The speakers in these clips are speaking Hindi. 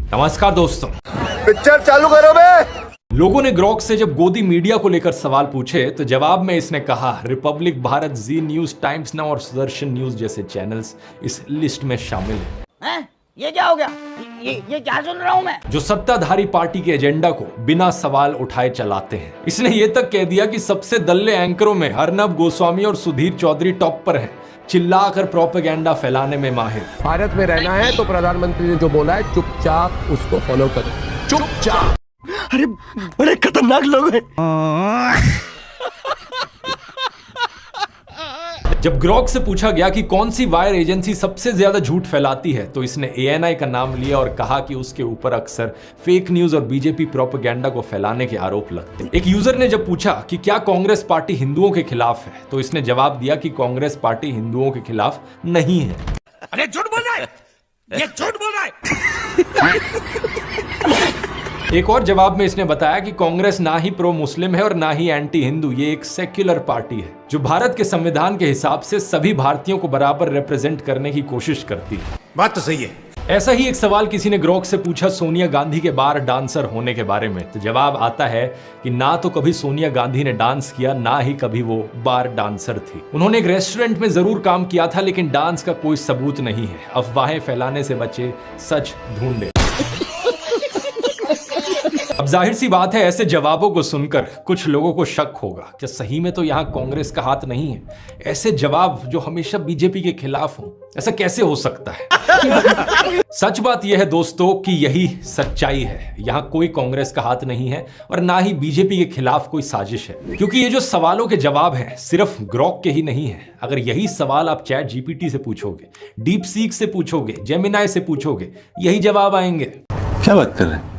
नमस्कार दोस्तों, पिक्चर चालू करो बे। लोगों ने ग्रॉक से जब गोदी मीडिया को लेकर सवाल पूछे तो जवाब में इसने कहा रिपब्लिक भारत, जी न्यूज, टाइम्स नाउ और सुदर्शन न्यूज जैसे चैनल्स इस लिस्ट में शामिल हैं। ये क्या हो गया? ये क्या सुन रहा हूं मैं? जो सत्ताधारी पार्टी के एजेंडा को बिना सवाल उठाए चलाते हैं। इसने ये तक कह दिया कि सबसे दल्ले एंकरों में अर्नब गोस्वामी और सुधीर चौधरी टॉप पर हैं, चिल्लाकर प्रोपेगेंडा फैलाने में माहिर। भारत में रहना है तो प्रधानमंत्री ने जो बोला है चुपचाप उसको फॉलो करो, चुपचाप। अरे बड़े खतरनाक लोग हैं। जब ग्रॉक से पूछा गया कि कौन सी वायर एजेंसी सबसे ज्यादा झूठ फैलाती है तो इसने एएनआई का नाम लिया और कहा कि उसके ऊपर अक्सर फेक न्यूज और बीजेपी प्रोपेगेंडा को फैलाने के आरोप लगते हैं। एक यूजर ने जब पूछा कि क्या कांग्रेस पार्टी हिंदुओं के खिलाफ है तो इसने जवाब दिया कि कांग्रेस पार्टी हिंदुओं के खिलाफ नहीं है। अरे झूठ बोल रहा है, ये झूठ बोल रहा है। एक और जवाब में इसने बताया कि कांग्रेस ना ही प्रो मुस्लिम है और ना ही एंटी हिंदू, ये एक सेक्युलर पार्टी है जो भारत के संविधान के हिसाब से सभी भारतीयों को बराबर रिप्रेजेंट करने की कोशिश करती है। बात तो सही है। ऐसा ही एक सवाल किसी ने ग्रॉक से पूछा सोनिया गांधी के बार डांसर होने के बारे में तो जवाब आता है कि ना तो कभी सोनिया गांधी ने डांस किया, ना ही कभी वो बार डांसर थी। उन्होंने एक रेस्टोरेंट में जरूर काम किया था लेकिन डांस का कोई सबूत नहीं है। अफवाहें फैलाने से बचे, सच ढूंढे। अब जाहिर सी बात है ऐसे जवाबों को सुनकर कुछ लोगों को शक होगा कि सही में तो यहाँ कांग्रेस का हाथ नहीं है। ऐसे जवाब जो हमेशा बीजेपी के खिलाफ हो, ऐसा कैसे हो सकता है? सच बात यह है दोस्तों कि यही सच्चाई है। यहाँ कोई कांग्रेस का हाथ नहीं है और ना ही बीजेपी के खिलाफ कोई साजिश है, क्योंकि ये जो सवालों के जवाब हैं सिर्फ ग्रॉक के ही नहीं है। अगर यही सवाल आप चैट जीपीटी से पूछोगे, डीप सीक से पूछोगे, जेमिनाई से पूछोगे, यही जवाब आएंगे। क्या बात कर रहे हैं?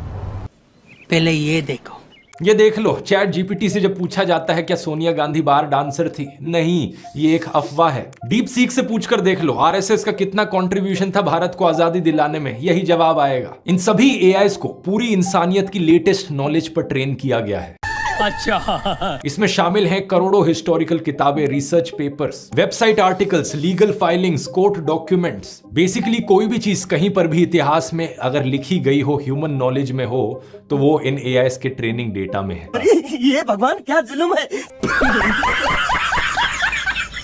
पहले ये देखो, ये देख लो, चैट जीपीटी से जब पूछा जाता है क्या सोनिया गांधी बार डांसर थी, नहीं, ये एक अफवाह है। डीप सीक से पूछकर देख लो आरएसएस का कितना कंट्रीब्यूशन था भारत को आजादी दिलाने में, यही जवाब आएगा। इन सभी एआईज को पूरी इंसानियत की लेटेस्ट नॉलेज पर ट्रेन किया गया है। अच्छा, इसमें शामिल हैं करोड़ों हिस्टोरिकल किताबें, research papers, website articles, legal filings, court documents. Basically कोई भी चीज कहीं पर भी इतिहास में अगर लिखी गई हो, ह्यूमन नॉलेज में हो, तो वो इन एआईस के ट्रेनिंग डेटा में है। ये भगवान क्या जुल्म है।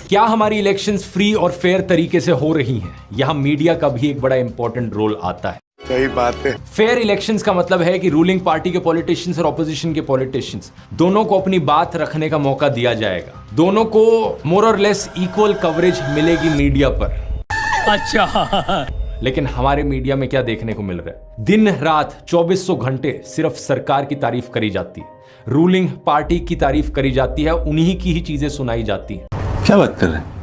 क्या हमारी इलेक्शंस फ्री और फेयर तरीके से हो रही हैं? यहाँ मीडिया का भी एक बड़ा इंपॉर्टेंट रोल आता है। सही बात है। फेयर इलेक्शंस का मतलब है कि रूलिंग पार्टी के पॉलिटिशियंस और ऑपोजिशन के पॉलिटिशियंस दोनों को अपनी बात रखने का मौका दिया जाएगा। दोनों को मोर और लेस इक्वल कवरेज मिलेगी मीडिया पर। अच्छा, लेकिन हमारे मीडिया में क्या देखने को मिल रहा है? दिन रात 2400 घंटे सिर्फ सरकार की तारीफ करी जाती है, रूलिंग पार्टी की तारीफ करी जाती है, उन्हीं की ही चीजें सुनाई जाती है। क्या बात कर रहे हैं?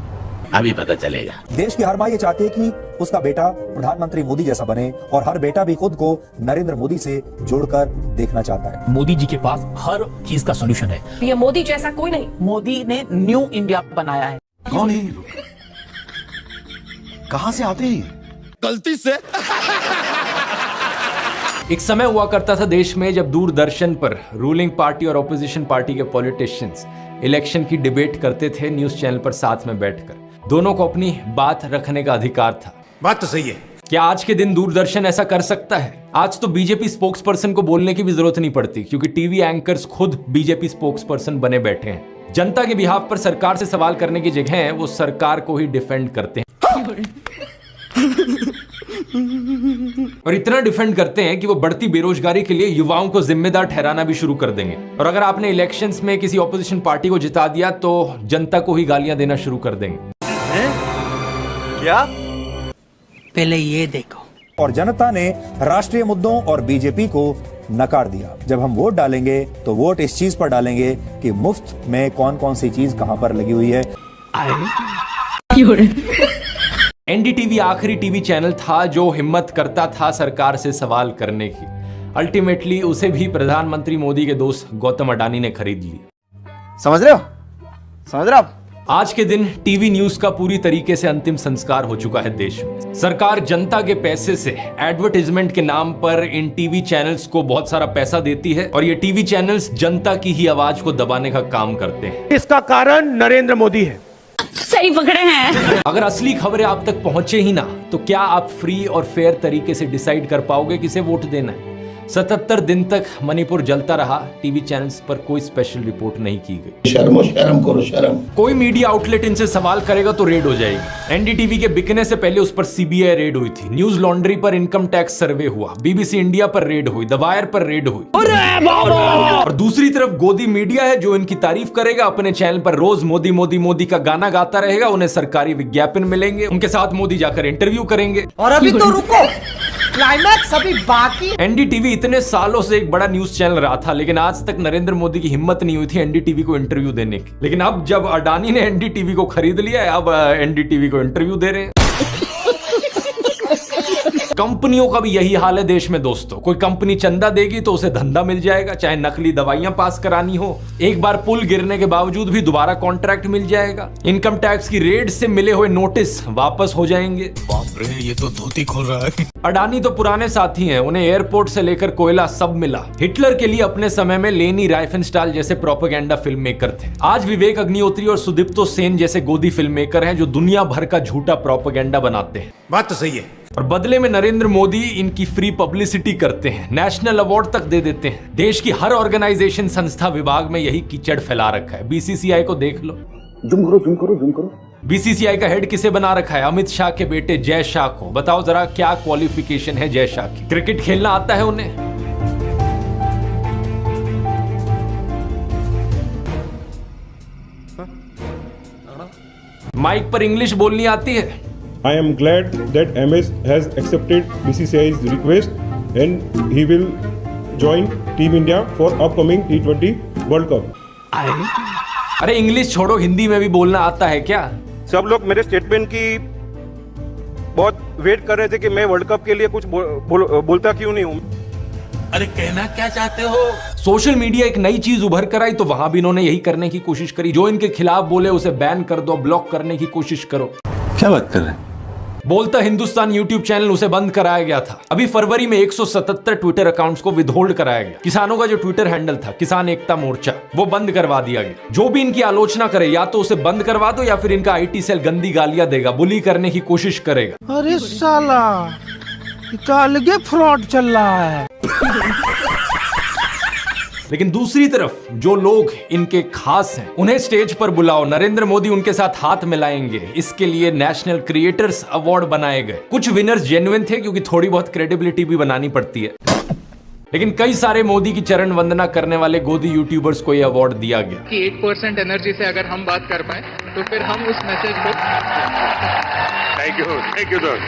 अभी पता चलेगा। देश की हर माँ ये चाहती है कि उसका बेटा प्रधानमंत्री मोदी जैसा बने और हर बेटा भी खुद को नरेंद्र मोदी से जोड़कर देखना चाहता है। मोदी जी के पास हर चीज का सॉल्यूशन है। ये मोदी जैसा कोई नहीं। मोदी ने न्यू इंडिया बनाया है। कौन है ये लोग? कहां से आते हैं? गलती से। एक समय हुआ करता था देश में जब दूरदर्शन पर रूलिंग पार्टी और ऑपोजिशन पार्टी के पॉलिटिशियंस इलेक्शन की डिबेट करते थे न्यूज चैनल पर साथ में बैठकर। दोनों को अपनी बात रखने का अधिकार था। बात तो सही है। क्या आज के दिन दूरदर्शन ऐसा कर सकता है? आज तो बीजेपी स्पोक्स पर्सन को बोलने की भी जरूरत नहीं पड़ती क्योंकि टीवी एंकर्स खुद बीजेपी स्पोक्स पर्सन बने बैठे हैं। जनता के बिहाफ पर सरकार से सवाल करने की जगह वो सरकार को ही डिफेंड करते हैं और इतना डिफेंड करते हैं कि वो बढ़ती बेरोजगारी के लिए युवाओं को जिम्मेदार ठहराना भी शुरू कर देंगे। और अगर आपने इलेक्शंस में किसी ऑपोजिशन पार्टी को जिता दिया तो जनता को ही गालियां देना शुरू कर देंगे। क्या? पहले ये देखो। और जनता ने राष्ट्रीय मुद्दों और बीजेपी को नकार दिया। जब हम वोट डालेंगे तो वोट इस चीज पर डालेंगे कि मुफ्त में कौन कौन सी चीज कहां पर लगी हुई है। एनडीटीवी आखिरी टीवी चैनल था जो हिम्मत करता था सरकार से सवाल करने की। अल्टीमेटली उसे भी प्रधानमंत्री मोदी के दोस्त गौतम अडानी ने खरीद लिया। समझ रहे हो? समझ रहे हो आप? आज के दिन टीवी न्यूज का पूरी तरीके से अंतिम संस्कार हो चुका है देश में। सरकार जनता के पैसे से एडवर्टाइजमेंट के नाम पर इन टीवी चैनल्स को बहुत सारा पैसा देती है और ये टीवी चैनल्स जनता की ही आवाज को दबाने का काम करते हैं। इसका कारण नरेंद्र मोदी है। सही पकड़े हैं। अगर असली खबरें आप तक पहुंचे ही ना तो क्या आप फ्री और फेयर तरीके से डिसाइड कर पाओगे किसे वोट देना है? 77 दिन तक मणिपुर जलता रहा, टीवी चैनल्स पर कोई स्पेशल रिपोर्ट नहीं की गई। शर्म करो शर्म। कोई मीडिया आउटलेट इनसे सवाल करेगा तो रेड हो जाएगी। एनडीटीवी के बिकने से पहले उस पर सीबीआई रेड हुई थी, न्यूज लॉन्ड्री पर इनकम टैक्स सर्वे हुआ, बीबीसी इंडिया पर रेड हुई, द वायर पर रेड हुई। और दूसरी तरफ गोदी मीडिया है जो इनकी तारीफ करेगा, अपने चैनल पर रोज मोदी मोदी मोदी का गाना गाता रहेगा, उन्हें सरकारी विज्ञापन मिलेंगे, उनके साथ मोदी जाकर इंटरव्यू करेंगे। और अभी तो रुको, क्लाइमैक्स अभी बाकी। एनडीटीवी इतने सालों से एक बड़ा न्यूज चैनल रहा था, लेकिन आज तक नरेंद्र मोदी की हिम्मत नहीं हुई थी एनडीटीवी को इंटरव्यू देने की। लेकिन अब जब अडानी ने एनडीटीवी को खरीद लिया है, अब एनडीटीवी को इंटरव्यू दे रहे हैं। कंपनियों का भी यही हाल है देश में दोस्तों। कोई कंपनी चंदा देगी तो उसे धंधा मिल जाएगा, चाहे नकली दवाइयां पास करानी हो। एक बार पुल गिरने के बावजूद भी दोबारा कॉन्ट्रैक्ट मिल जाएगा। इनकम टैक्स की रेड से मिले हुए नोटिस वापस हो जाएंगे। बाप रे, ये तो धोती खोल रहा है। अडानी तो पुराने साथी हैं, उन्हें एयरपोर्ट से लेकर कोयला सब मिला। हिटलर के लिए अपने समय में लेनी राइफेनस्टाल जैसे प्रोपेगेंडा फिल्म मेकर थे। आज विवेक अग्निहोत्री और सुदीप्तो सेन जैसे गोदी फिल्म मेकर हैं जो दुनिया भर का झूठा प्रोपेगेंडा बनाते हैं। बात तो सही है। और बदले में नरेंद्र मोदी इनकी फ्री पब्लिसिटी करते हैं, नेशनल अवार्ड तक दे देते हैं। देश की हर ऑर्गेनाइजेशन, संस्था, विभाग में यही कीचड़ फैला रखा है। बीसीसीआई को देख लो, जुम करो। बीसीसीआई का हेड किसे बना रखा है? अमित शाह के बेटे जय शाह को। बताओ जरा क्या क्वालिफिकेशन है जय शाह की? क्रिकेट खेलना आता है उन्हें? माइक पर इंग्लिश बोलनी आती है? I am glad that MS has accepted BCCI's request and he will join Team India for upcoming T20 World Cup. अरे इंग्लिश छोड़ो, हिंदी में भी बोलना आता है क्या? सब लोग मेरे स्टेटमेंट की बहुत वेट कर रहे थे कि मैं वर्ल्ड कप के लिए कुछ बोलता क्यों नहीं हूँ। अरे कहना क्या चाहते हो? सोशल मीडिया एक नई चीज उभर कर आई तो वहां भी इन्होंने यही करने की कोशिश करी। जो इनके खिलाफ बोले उसे बैन कर दो, ब्लॉक करने की कोशिश करो। क्या बात कर रहे हैं? बोलता हिंदुस्तान यूट्यूब चैनल, उसे बंद कराया गया था। अभी फरवरी में 177 ट्विटर अकाउंट्स को विदहोल्ड कराया गया। किसानों का जो ट्विटर हैंडल था किसान एकता मोर्चा, वो बंद करवा दिया गया। जो भी इनकी आलोचना करे या तो उसे बंद करवा दो या फिर इनका आईटी सेल गंदी गालियां देगा, बुली करने की कोशिश करेगा। अरे साला, तो अलगे फ्रॉड चल रहा है। लेकिन दूसरी तरफ जो लोग इनके खास हैं उन्हें स्टेज पर बुलाओ, नरेंद्र मोदी उनके साथ हाथ मिलाएंगे। इसके लिए नेशनल क्रिएटर्स अवार्ड बनाए गए। कुछ विनर्स जेन्युइन थे क्योंकि थोड़ी बहुत क्रेडिबिलिटी भी बनानी पड़ती है। लेकिन कई सारे मोदी की चरण वंदना करने वाले गोदी यूट्यूबर्स को यह अवार्ड दिया गया कि 8% एनर्जी से अगर हम बात कर पाए तो फिर हम उस मैसेज को थैंक यू सर।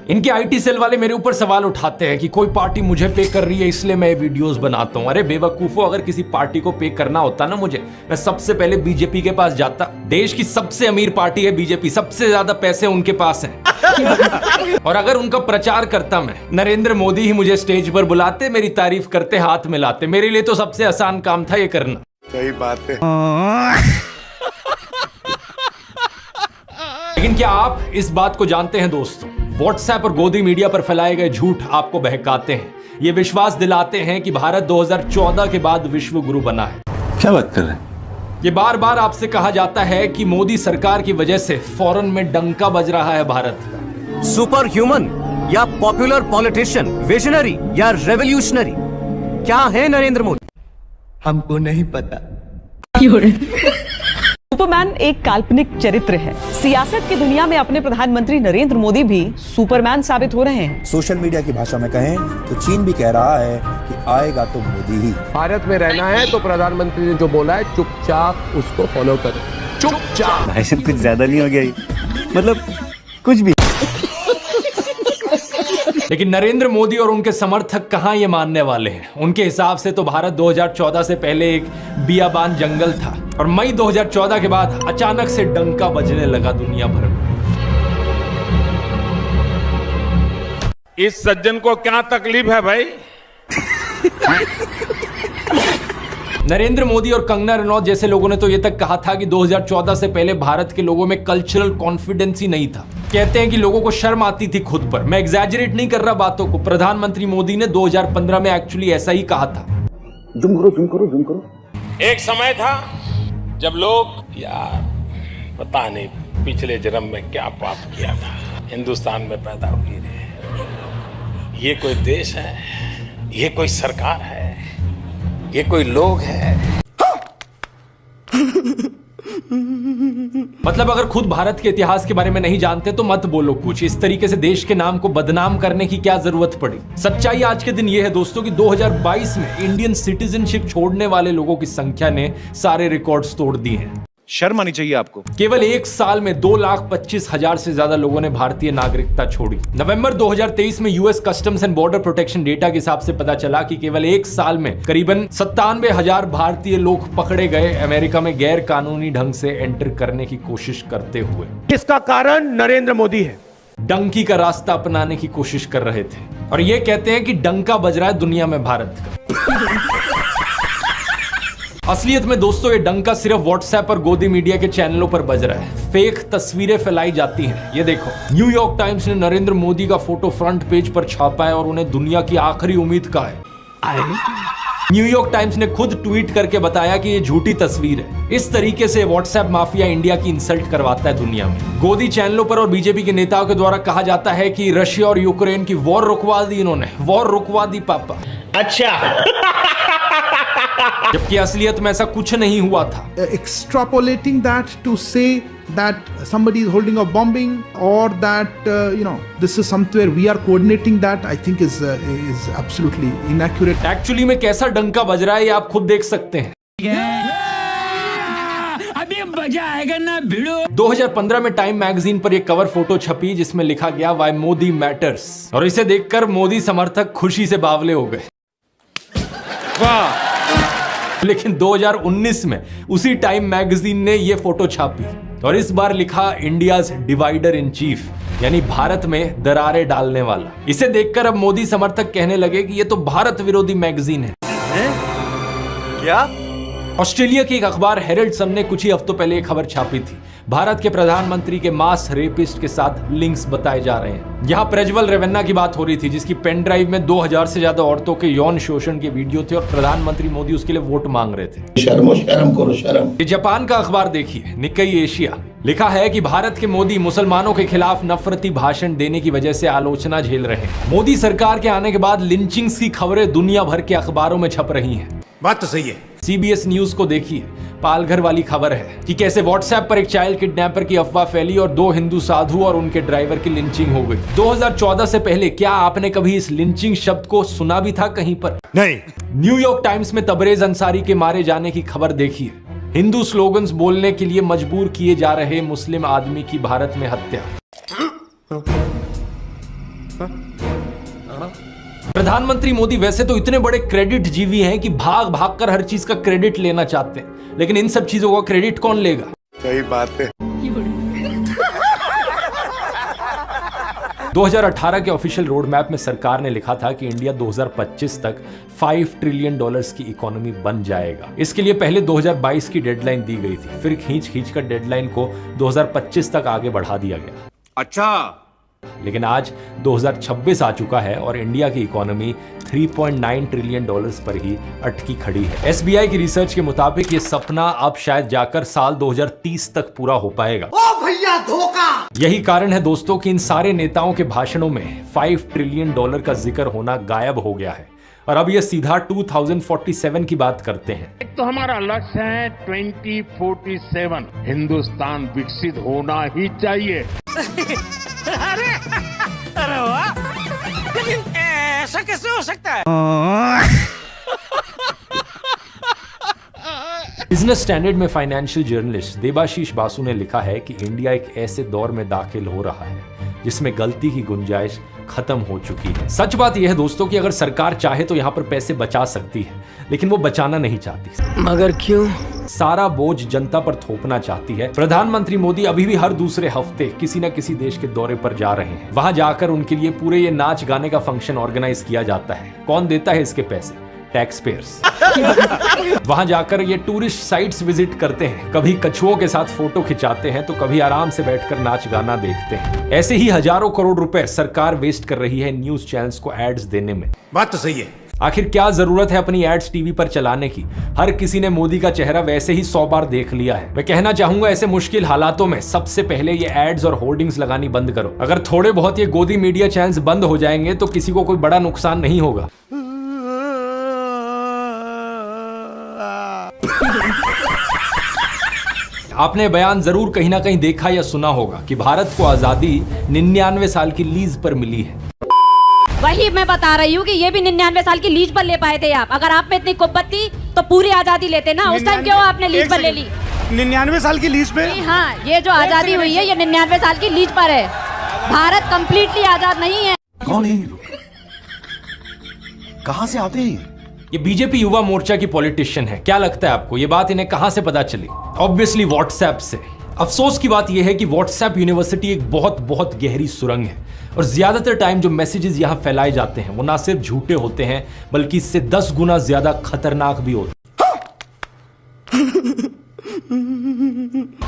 इनके आईटी सेल वाले मेरे ऊपर सवाल उठाते हैं कि कोई पार्टी मुझे पे कर रही है इसलिए मैं वीडियोस बनाता हूं। अरे बेवकूफो, अगर किसी पार्टी को पे करना होता ना मुझे, मैं सबसे पहले बीजेपी के पास जाता। देश की सबसे अमीर पार्टी है बीजेपी, सबसे ज्यादा पैसे उनके पास हैं। और अगर उनका प्रचार करता मैं, नरेंद्र मोदी ही मुझे स्टेज पर बुलाते, मेरी तारीफ करते, हाथ मिलाते। मेरे लिए तो सबसे आसान काम था ये करना। सही बात है। लेकिन क्या आप इस बात को जानते हैं दोस्तों, व्हाट्सएप और गोदी मीडिया पर फैलाए गए झूठ आपको बहकाते हैं। ये विश्वास दिलाते हैं कि भारत 2014 के बाद विश्व गुरु बना है। क्या बात कर रहे हैं? ये बार बार आपसे कहा जाता है कि मोदी सरकार की वजह से फॉरेन में डंका बज रहा है भारत का। सुपर ह्यूमन या पॉपुलर पॉलिटिशियन, विजनरी या रेवोल्यूशनरी, क्या है नरेंद्र मोदी? हमको नहीं पता। सुपरमैन एक काल्पनिक चरित्र है। सियासत की दुनिया में अपने प्रधानमंत्री नरेंद्र मोदी भी सुपरमैन साबित हो रहे हैं। सोशल मीडिया की भाषा में कहें तो चीन भी कह रहा है कि आएगा तो मोदी ही। भारत में रहना है तो प्रधानमंत्री ने जो बोला है चुपचाप उसको फॉलो करो। चुपचाप। भाषण कुछ ज्यादा नहीं हो गया? मतलब कुछ भी। लेकिन नरेंद्र मोदी और उनके समर्थक कहां ये मानने वाले हैं। उनके हिसाब से तो भारत 2014 से पहले एक बियाबान जंगल था और मई 2014 के बाद अचानक से डंका बजने लगा दुनिया भर में। इस सज्जन को क्या तकलीफ है भाई? नरेंद्र मोदी और कंगना रनौत जैसे लोगों ने तो ये तक कहा था कि 2014 से पहले भारत के लोगों में कल्चरल कॉन्फिडेंस ही नहीं था। कहते हैं कि लोगों को शर्म आती थी खुद पर। मैं एग्जैजरेट नहीं कर रहा बातों को। प्रधानमंत्री मोदी ने 2015 में एक्चुअली ऐसा ही कहा था। जुम करो। एक समय था जब लोग यार पता नहीं पिछले जन्म में क्या पाप किया था, हिंदुस्तान में पैदा हुए थे। ये कोई देश है, ये कोई सरकार है, ये कोई लोग है। मतलब अगर खुद भारत के इतिहास के बारे में नहीं जानते तो मत बोलो कुछ। इस तरीके से देश के नाम को बदनाम करने की क्या जरूरत पड़ी। सच्चाई आज के दिन यह है दोस्तों कि 2022 में इंडियन सिटीजनशिप छोड़ने वाले लोगों की संख्या ने सारे रिकॉर्ड्स तोड़ दिए हैं। शर्म आनी चाहिए आपको। केवल एक साल में 2,25,000 से ज्यादा लोगों ने भारतीय नागरिकता छोड़ी। नवंबर 2023 में US customs and border protection data के हिसाब से पता चला कि केवल एक साल में करीबन 97,000 भारतीय लोग पकड़े गए अमेरिका में गैर कानूनी ढंग से एंटर करने की कोशिश करते हुए। इसका कारण नरेंद्र मोदी है। डंकी का रास्ता अपनाने की कोशिश कर रहे थे और ये कहते हैं कि डंका बज रहा है दुनिया में भारत का। असलियत में दोस्तों ये डंका सिर्फ व्हाट्सएप और गोदी मीडिया के चैनलों पर बज रहा है। फेक तस्वीरें फैलाई जाती हैं। ये देखो, न्यूयॉर्क टाइम्स ने नरेंद्र मोदी का फोटो फ्रंट पेज पर छापा है और उन्हें दुनिया की आखिरी उम्मीद कहा है। न्यूयॉर्क टाइम्स ने खुद ट्वीट करके बताया कि ये झूठी तस्वीर है। इस तरीके से व्हाट्सएप माफिया इंडिया की इंसल्ट करवाता है दुनिया में। गोदी चैनलों पर और बीजेपी के नेताओं के द्वारा कहा जाता है कि रशिया और यूक्रेन की वॉर रुकवा दी इन्होंने, वॉर रुकवा दी पापा। अच्छा। जबकि असलियत में ऐसा कुछ नहीं हुआ था। Extrapolating that to say that somebody is holding a bombing or that this is somewhere we are coordinating that, I think is absolutely inaccurate. Actually में कैसा डंका बज रहा है ये आप खुद देख सकते हैं। अभी मजा आएगा ना भिड़ो। 2015 में टाइम मैगजीन पर एक कवर फोटो छपी जिसमें लिखा गया वाई मोदी मैटर्स, और इसे देखकर मोदी समर्थक खुशी से बावले हो गए। वाह। लेकिन 2019 में उसी टाइम मैगजीन ने यह फोटो छापी और इस बार लिखा इंडियाज डिवाइडर इन चीफ, यानी भारत में दरारें डालने वाला। इसे देखकर अब मोदी समर्थक कहने लगे कि यह तो भारत विरोधी मैगजीन है। क्या? ऑस्ट्रेलिया के एक अखबार हेरल्ड सन ने कुछ ही हफ्तों पहले एक खबर छापी थी। भारत के प्रधानमंत्री के मास रेपिस्ट के साथ लिंक्स बताए जा रहे हैं। यहाँ प्रज्वल रेवन्ना की बात हो रही थी जिसकी पेन ड्राइव में 2000 से ज्यादा औरतों के यौन शोषण के वीडियो थे और प्रधानमंत्री मोदी उसके लिए वोट मांग रहे थे। शर्म करो शर्म। ये जापान का अखबार देखिए, निक्केई एशिया, लिखा है कि भारत के मोदी मुसलमानों के खिलाफ नफरती भाषण देने की वजह से आलोचना झेल रहे हैं। मोदी सरकार के आने के बाद लिंचिंग्स की खबरें दुनिया भर के अखबारों में छप रही हैं। बात तो सही है। सीबीएस न्यूज को देखिए, पालघर वाली खबर है कि कैसे व्हाट्सएप पर एक चाइल्ड किडनैपर की अफवाह फैली और 2 हिंदू साधु और उनके ड्राइवर की लिंचिंग हो गई। 2014 से पहले क्या आपने कभी इस लिंचिंग शब्द को सुना भी था कहीं पर? नहीं। न्यूयॉर्क टाइम्स में तबरेज अंसारी के मारे जाने की खबर देखिए। हिंदू स्लोगन्स बोलने के लिए मजबूर किए जा रहे मुस्लिम आदमी की भारत में हत्या। प्रधानमंत्री मोदी वैसे तो इतने बड़े क्रेडिट जीवी हैं कि भाग भाग कर हर चीज का क्रेडिट लेना चाहते हैं, लेकिन इन सब चीजों का क्रेडिट कौन लेगा? सही बात है। 2018 के ऑफिशियल रोड मैप में सरकार ने लिखा था कि इंडिया 2025 तक $5 ट्रिलियन की इकोनॉमी बन जाएगा। इसके लिए पहले 2022 की डेडलाइन दी गई थी, फिर खींच कर डेडलाइन को 2025 तक आगे बढ़ा दिया गया। अच्छा, लेकिन आज 2026 आ चुका है और इंडिया की इकोनॉमी $3.9 ट्रिलियन पर ही अटकी खड़ी है। एसबीआई की रिसर्च के मुताबिक ये सपना अब शायद जाकर साल 2030 तक पूरा हो पाएगा। ओ भैया धोखा। यही कारण है दोस्तों कि इन सारे नेताओं के भाषणों में $5 ट्रिलियन का जिक्र होना गायब हो गया है और अब ये सीधा 2047 की बात करते हैं। एक तो हमारा लक्ष्य है 2047 हिंदुस्तान विकसित होना ही चाहिए। अरे वाह, लेकिन ऐसा कैसे हो सकता है? बिजनेस स्टैंडर्ड में फाइनेंशियल जर्नलिस्ट देबाशीष बासु ने लिखा है कि इंडिया एक ऐसे दौर में दाखिल हो रहा है जिसमें गलती की गुंजाइश खत्म हो चुकी है। सच बात यह है दोस्तों कि अगर सरकार चाहे तो यहाँ पर पैसे बचा सकती है, लेकिन वो बचाना नहीं चाहती। मगर क्यों? सारा बोझ जनता पर थोपना चाहती है। प्रधानमंत्री मोदी अभी भी हर दूसरे हफ्ते किसी न किसी देश के दौरे पर जा रहे हैं। वहां जाकर उनके लिए पूरे ये नाच गाने का फंक्शन ऑर्गेनाइज किया जाता है। कौन देता है इसके पैसे? Tax payers. वहां जाकर ये टूरिस्ट साइट्स विजिट करते हैं, कभी कछुओं के साथ फोटो खिंचाते हैं तो कभी आराम से बैठकर नाच गाना देखते हैं। ऐसे ही हजारों करोड़ रुपए सरकार वेस्ट कर रही है न्यूज चैनल्स को एड्स देने में। बात तो सही है। आखिर क्या जरूरत है अपनी एड्स टीवी पर चलाने की? हर किसी ने मोदी का चेहरा वैसे ही 100 बार देख लिया है। मैं कहना चाहूंगा ऐसे मुश्किल हालातों में सबसे पहले ये एड्स और होर्डिंग्स लगानी बंद करो। अगर थोड़े बहुत ये गोदी मीडिया चैनल्स बंद हो जाएंगे तो किसी को कोई बड़ा नुकसान नहीं होगा। आपने बयान जरूर कहीं ना कहीं देखा या सुना होगा कि भारत को आजादी 99 साल की लीज पर मिली है। वही मैं बता रही हूँ कि ये भी 99 साल की लीज पर ले पाए थे आप। अगर आप में इतनी कुब्बत थी तो पूरी आजादी लेते ना। उस टाइम क्यों आपने लीज पर ले ली? 99 साल की लीज पे? हाँ, ये जो आजादी हुई है ये 99 साल की लीज पर है। भारत कम्प्लीटली आजाद नहीं है। कौन है? कहाँ से आते हैं? ये बीजेपी युवा मोर्चा की पॉलिटिशियन है। क्या लगता है आपको ये बात इन्हें कहां से पता चली? ऑब्वियसली व्हाट्सएप से। अफसोस की बात यह है कि व्हाट्सएप यूनिवर्सिटी एक बहुत बहुत गहरी सुरंग है और ज्यादातर टाइम जो मैसेजेस यहां फैलाए जाते हैं वो ना सिर्फ झूठे होते हैं बल्कि इससे 10 गुना ज्यादा खतरनाक भी होते हैं।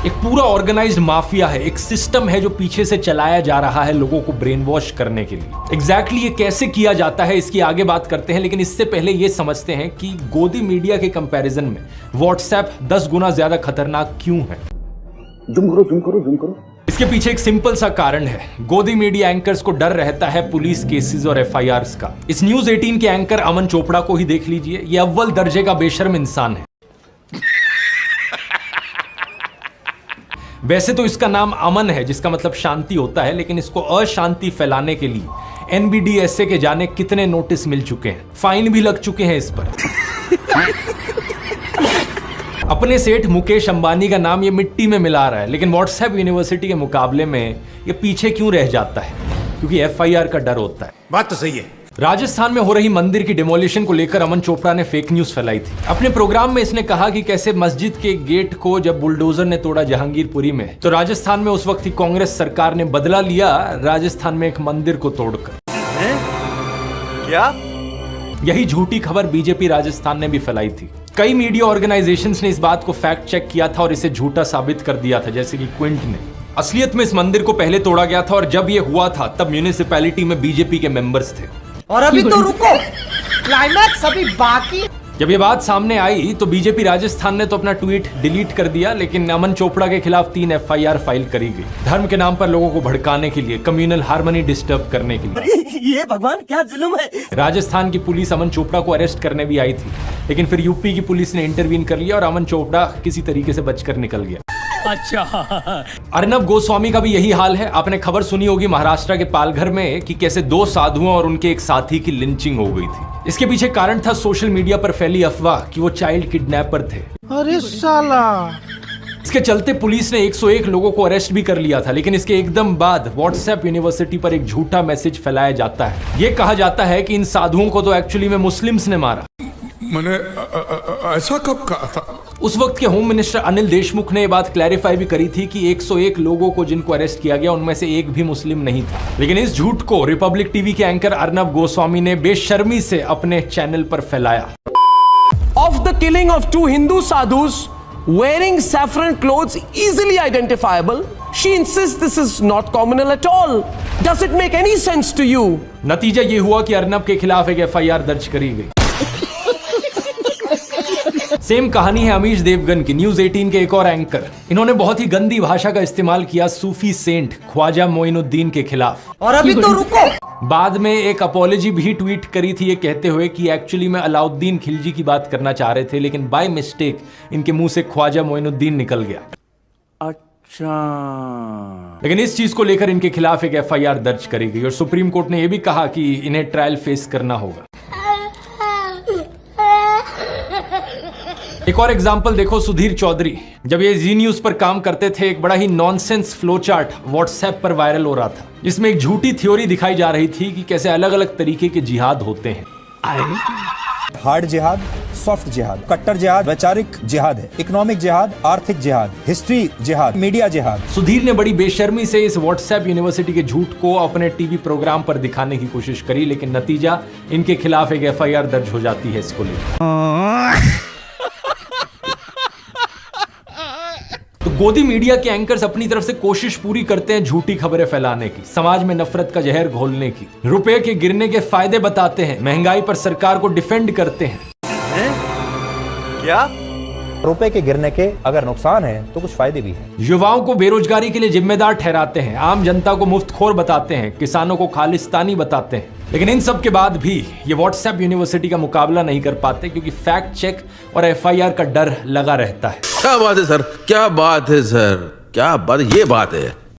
एक पूरा ऑर्गेनाइज्ड माफिया है, एक सिस्टम है जो पीछे से चलाया जा रहा है लोगों को ब्रेन वॉश करने के लिए। एग्जैक्टली ये कैसे किया जाता है इसकी आगे बात करते हैं, लेकिन इससे पहले ये समझते हैं कि गोदी मीडिया के कंपैरिजन में व्हाट्सएप 10 गुना ज्यादा खतरनाक क्यों है। जुम करो। इसके पीछे एक सिंपल सा कारण है। गोदी मीडिया एंकर्स को डर रहता है पुलिस केसेस और एफआईआर्स का। इस न्यूज 18 के एंकर अमन चोपड़ा को ही देख लीजिए। ये अव्वल दर्जे का बेशर्म इंसान है। वैसे तो इसका नाम अमन है जिसका मतलब शांति होता है, लेकिन इसको अशांति फैलाने के लिए एनबीडीएसए के जाने कितने नोटिस मिल चुके हैं, फाइन भी लग चुके हैं इस पर। अपने सेठ मुकेश अंबानी का नाम ये मिट्टी में मिला रहा है, लेकिन व्हाट्सएप यूनिवर्सिटी के मुकाबले में ये पीछे क्यों रह जाता है? क्योंकि एफआईआर का डर होता है। बात तो सही है। राजस्थान में हो रही मंदिर की डिमोलिशन को लेकर अमन चोपड़ा ने फेक न्यूज फैलाई थी। अपने प्रोग्राम में इसने कहा कि कैसे मस्जिद के गेट को जब बुलडोजर ने तोड़ा जहांगीरपुरी में, तो राजस्थान में उस वक्त की कांग्रेस सरकार ने बदला लिया राजस्थान में एक मंदिर को तोड़कर। क्या? यही झूठी खबर बीजेपी राजस्थान ने भी फैलाई थी। कई मीडिया ऑर्गेनाइजेशंस ने इस बात को फैक्ट चेक किया था और इसे झूठा साबित कर दिया था, जैसे कि क्विंट ने। असलियत में इस मंदिर को पहले तोड़ा गया था और जब ये हुआ था तब म्यूनिसिपैलिटी में बीजेपी के मेंबर्स थे। और अभी तो रुको, क्लाइमैक्स अभी बाकी। जब ये बात सामने आई तो बीजेपी राजस्थान ने तो अपना ट्वीट डिलीट कर दिया, लेकिन अमन चोपड़ा के खिलाफ 3 एफआईआर फाइल करी गई। धर्म के नाम पर लोगों को भड़काने के लिए, कम्युनल हार्मनी डिस्टर्ब करने के लिए। ये भगवान क्या जुल्म है। राजस्थान की पुलिस अमन चोपड़ा को अरेस्ट करने भी आई थी, लेकिन फिर यूपी की पुलिस ने इंटरवीन कर लिया और अमन चोपड़ा किसी तरीके से बचकर निकल गया। अच्छा। अर्नब गोस्वामी का भी यही हाल है। आपने खबर सुनी होगी महाराष्ट्र के पालघर में कि कैसे 2 साधुओं और उनके एक साथी की लिंचिंग हो गई थी। इसके पीछे कारण था सोशल मीडिया पर फैली अफवाह कि वो चाइल्ड किडनैपर थे। अरे साला। इसके चलते पुलिस ने 101 लोगों को अरेस्ट भी कर लिया था, लेकिन इसके एकदम बाद व्हाट्सएप यूनिवर्सिटी पर एक झूठा मैसेज फैलाया जाता है। यह कहा जाता है कि इन साधुओं को तो एक्चुअली में मुस्लिम्स ने मारा। मैंने ऐसा कब कहा था? उस वक्त के होम मिनिस्टर अनिल देशमुख ने यह बात क्लैरिफाई भी करी थी कि 101 लोगों को जिनको अरेस्ट किया गया उनमें से एक भी मुस्लिम नहीं था। लेकिन इस झूठ को रिपब्लिक टीवी के एंकर अर्नब गोस्वामी ने बेशर्मी से अपने चैनल पर फैलाया। Of the killing of 2 Hindu sadhus wearing saffron clothes easily identifiable, she insists this is not communal at all. Does it make any sense to you? नतीजा ये हुआ कि अर्नब के खिलाफ एक एफआईआर दर्ज करी गई। सेम कहानी है अमीश देवगन की, न्यूज 18 के एक और एंकर। इन्होंने बहुत ही गंदी भाषा का इस्तेमाल किया सूफी सेंट ख्वाजा मोइनुद्दीन के खिलाफ। और अभी तो रुको। बाद में एक अपॉलॉजी भी ट्वीट करी थी, ये कहते हुए कि एक्चुअली में अलाउद्दीन खिलजी की बात करना चाह रहे थे, लेकिन बाय मिस्टेक इनके मुंह से ख्वाजा मोइनुद्दीन निकल गया। अच्छा। लेकिन इस चीज को लेकर इनके खिलाफ एक एफआईआर दर्ज करी गई और सुप्रीम कोर्ट ने यह भी कहा कि इन्हें ट्रायल फेस करना होगा। एक और एग्जाम्पल देखो, सुधीर चौधरी जब ये जी न्यूज पर काम करते थे, एक बड़ा ही नॉनसेंस फ्लो चार्ट व्हाट्सएप पर वायरल हो रहा था, जिसमें एक झूठी थ्योरी दिखाई जा रही थी कि कैसे अलग अलग तरीके के जिहाद होते हैं। हार्ड जिहाद, सॉफ्ट जिहाद, कट्टर जिहाद, वैचारिक जिहाद है, इकोनॉमिक जिहाद, आर्थिक जिहाद, हिस्ट्री जिहाद, मीडिया जिहाद। सुधीर ने बड़ी बेशर्मी से इस व्हाट्सएप यूनिवर्सिटी के झूठ को अपने टीवी प्रोग्राम पर दिखाने की कोशिश करी, लेकिन नतीजा इनके खिलाफ एक एफआईआर दर्ज हो जाती है इसको लेकर। तो गोदी मीडिया के एंकर्स अपनी तरफ से कोशिश पूरी करते हैं झूठी खबरें फैलाने की, समाज में नफरत का जहर घोलने की, रुपए के गिरने के फायदे बताते हैं, महंगाई पर सरकार को डिफेंड करते हैं। क्या? रुपए के गिरने के अगर नुकसान है तो कुछ फायदे भी हैं। युवाओं को बेरोजगारी के लिए जिम्मेदार ठहराते हैं, आम जनता को मुफ्तखोर बताते हैं, किसानों को खालिस्तानी बताते हैं। लेकिन इन सब के बाद भी ये व्हाट्सएप यूनिवर्सिटी का मुकाबला नहीं कर पाते, क्योंकि फैक्ट चेक और FIR का डर लगा रहता है। क्या बात है सर, क्या बात है सर, क्या बात, ये बात है।